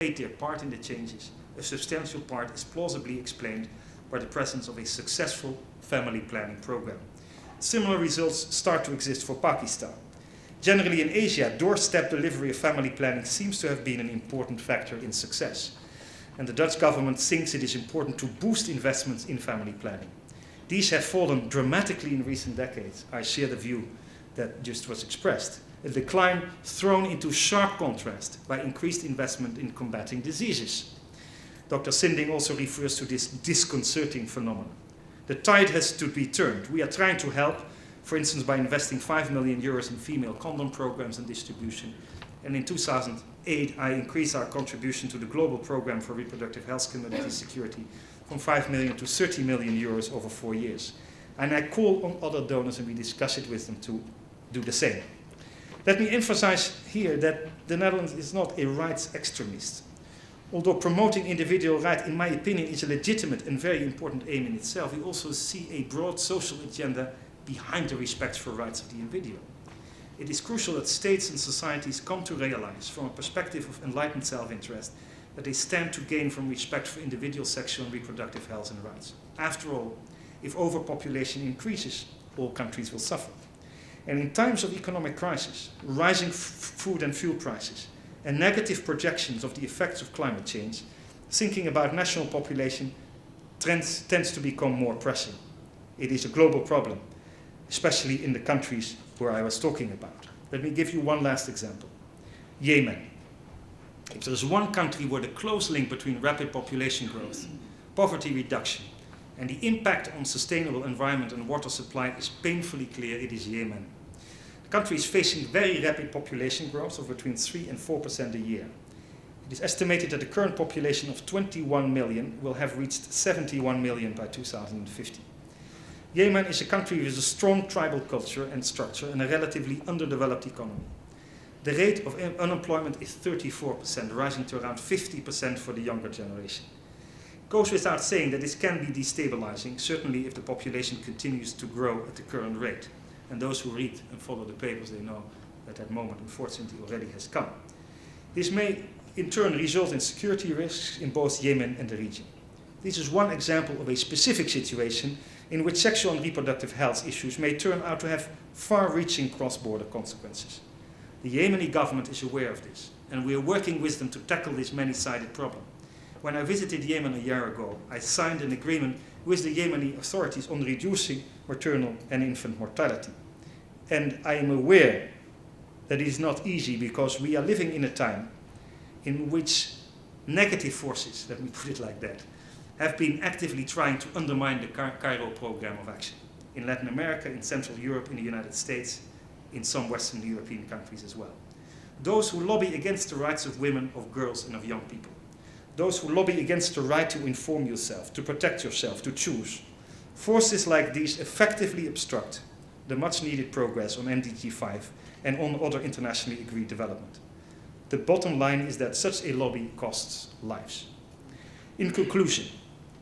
played their part in the changes, a substantial part is plausibly explained by the presence of a successful family planning program. Similar results start to exist for Pakistan. Generally in Asia, doorstep delivery of family planning seems to have been an important factor in success. And the Dutch government thinks it is important to boost investments in family planning. These have fallen dramatically in recent decades. I share the view that just was expressed. A decline thrown into sharp contrast by increased investment in combating diseases. Dr. Sinding also refers to this disconcerting phenomenon. The tide has to be turned. We are trying to help, for instance, by investing 5 million euros in female condom programs and distribution. And in 2008, I increased our contribution to the Global Program for Reproductive Health Community Security from 5 million to 30 million euros over 4 years. And I call on other donors, and we discuss it with them, to do the same. Let me emphasize here that the Netherlands is not a rights extremist. Although promoting individual rights, in my opinion, is a legitimate and very important aim in itself, we also see a broad social agenda behind the respect for rights of the individual. It is crucial that states and societies come to realize, from a perspective of enlightened self-interest, that they stand to gain from respect for individual sexual and reproductive health and rights. After all, if overpopulation increases, all countries will suffer. And in times of economic crisis, rising food and fuel prices, and negative projections of the effects of climate change, thinking about national population tends to become more pressing. It is a global problem, especially in the countries where I was talking about. Let me give you one last example. Yemen. If there's one country where the close link between rapid population growth, poverty reduction, and the impact on sustainable environment and water supply is painfully clear, it is Yemen. The country is facing very rapid population growth of between 3 and 4% a year. It is estimated that the current population of 21 million will have reached 71 million by 2050. Yemen is a country with a strong tribal culture and structure and a relatively underdeveloped economy. The rate of unemployment is 34%, rising to around 50% for the younger generation. It goes without saying that this can be destabilizing, certainly if the population continues to grow at the current rate. And those who read and follow the papers, they know that that moment, unfortunately, already has come. This may, in turn, result in security risks in both Yemen and the region. This is one example of a specific situation in which sexual and reproductive health issues may turn out to have far-reaching cross-border consequences. The Yemeni government is aware of this, and we are working with them to tackle this many-sided problem. When I visited Yemen a year ago, I signed an agreement with the Yemeni authorities on reducing maternal and infant mortality. And I am aware that it is not easy because we are living in a time in which negative forces, let me put it like that, have been actively trying to undermine the Cairo program of action in Latin America, in Central Europe, in the United States, in some Western European countries as well. Those who lobby against the rights of women, of girls, and of young people. Those who lobby against the right to inform yourself, to protect yourself, to choose. Forces like these effectively obstruct the much-needed progress on MDG 5 and on other internationally agreed development. The bottom line is that such a lobby costs lives. In conclusion,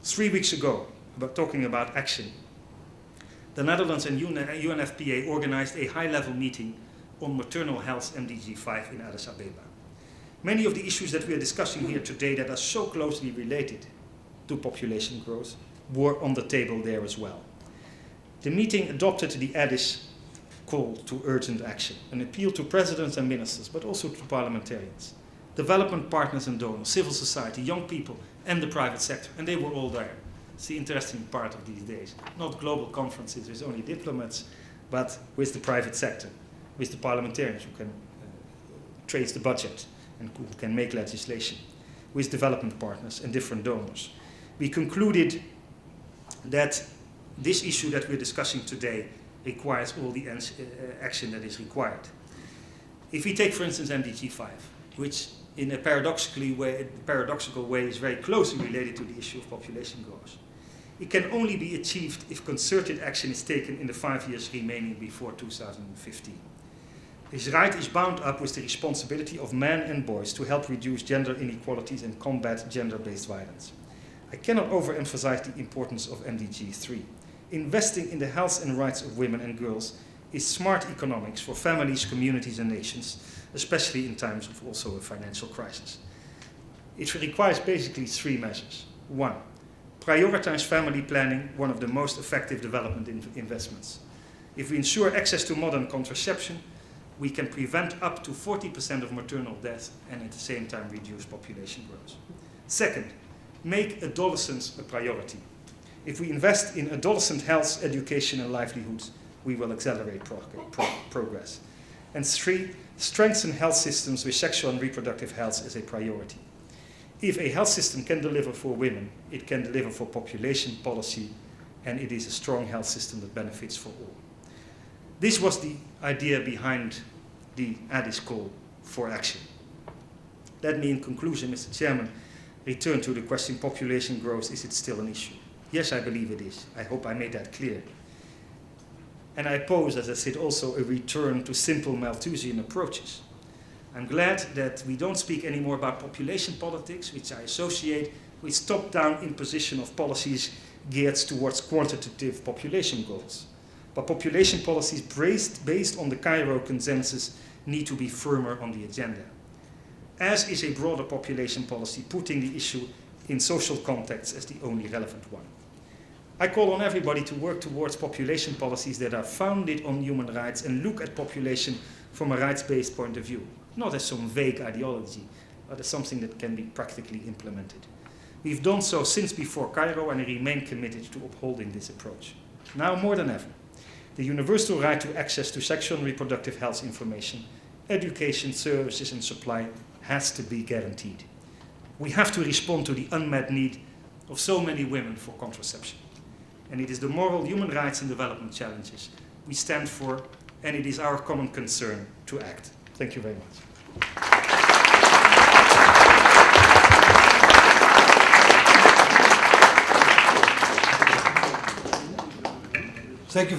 3 weeks ago, talking about action, the Netherlands and UNFPA organized a high-level meeting on maternal health MDG 5 in Addis Ababa. Many of the issues that we are discussing here today that are so closely related to population growth were on the table there as well. The meeting adopted the Addis call to urgent action, an appeal to presidents and ministers, but also to parliamentarians, development partners and donors, civil society, young people, and the private sector, and they were all there. It's the interesting part of these days. Not global conferences with only diplomats, but with the private sector, with the parliamentarians who can trace the budget and who can make legislation, with development partners and different donors. We concluded that this issue that we're discussing today requires all the action that is required. If we take, for instance, MDG 5, which in a paradoxical way is very closely related to the issue of population growth, it can only be achieved if concerted action is taken in the 5 years remaining before 2015. This right is bound up with the responsibility of men and boys to help reduce gender inequalities and combat gender-based violence. I cannot overemphasize the importance of MDG 3. Investing in the health and rights of women and girls is smart economics for families, communities, and nations, especially in times of also a financial crisis. It requires basically 3 measures. 1, prioritize family planning, one of the most effective development investments. If we ensure access to modern contraception, we can prevent up to 40% of maternal death and at the same time reduce population growth. Second, make adolescence a priority. If we invest in adolescent health, education and livelihoods, we will accelerate progress. And 3, strengthen health systems with sexual and reproductive health as a priority. If a health system can deliver for women, it can deliver for population policy, and it is a strong health system that benefits for all. This was the idea behind the Addis call for action. Let me, in conclusion, Mr. Chairman, return to the question, population growth, is it still an issue? Yes, I believe it is. I hope I made that clear. And I pose, as I said, also a return to simple Malthusian approaches. I'm glad that we don't speak anymore about population politics, which I associate with top-down imposition of policies geared towards quantitative population goals. But population policies based on the Cairo consensus need to be firmer on the agenda, as is a broader population policy putting the issue in social context as the only relevant one. I call on everybody to work towards population policies that are founded on human rights and look at population from a rights-based point of view, not as some vague ideology, but as something that can be practically implemented. We've done so since before Cairo and I remain committed to upholding this approach. Now more than ever, the universal right to access to sexual and reproductive health information, education, services and supply has to be guaranteed. We have to respond to the unmet need of so many women for contraception. And it is the moral, human rights and development challenges we stand for, and it is our common concern to act. Thank you very much. Thank you.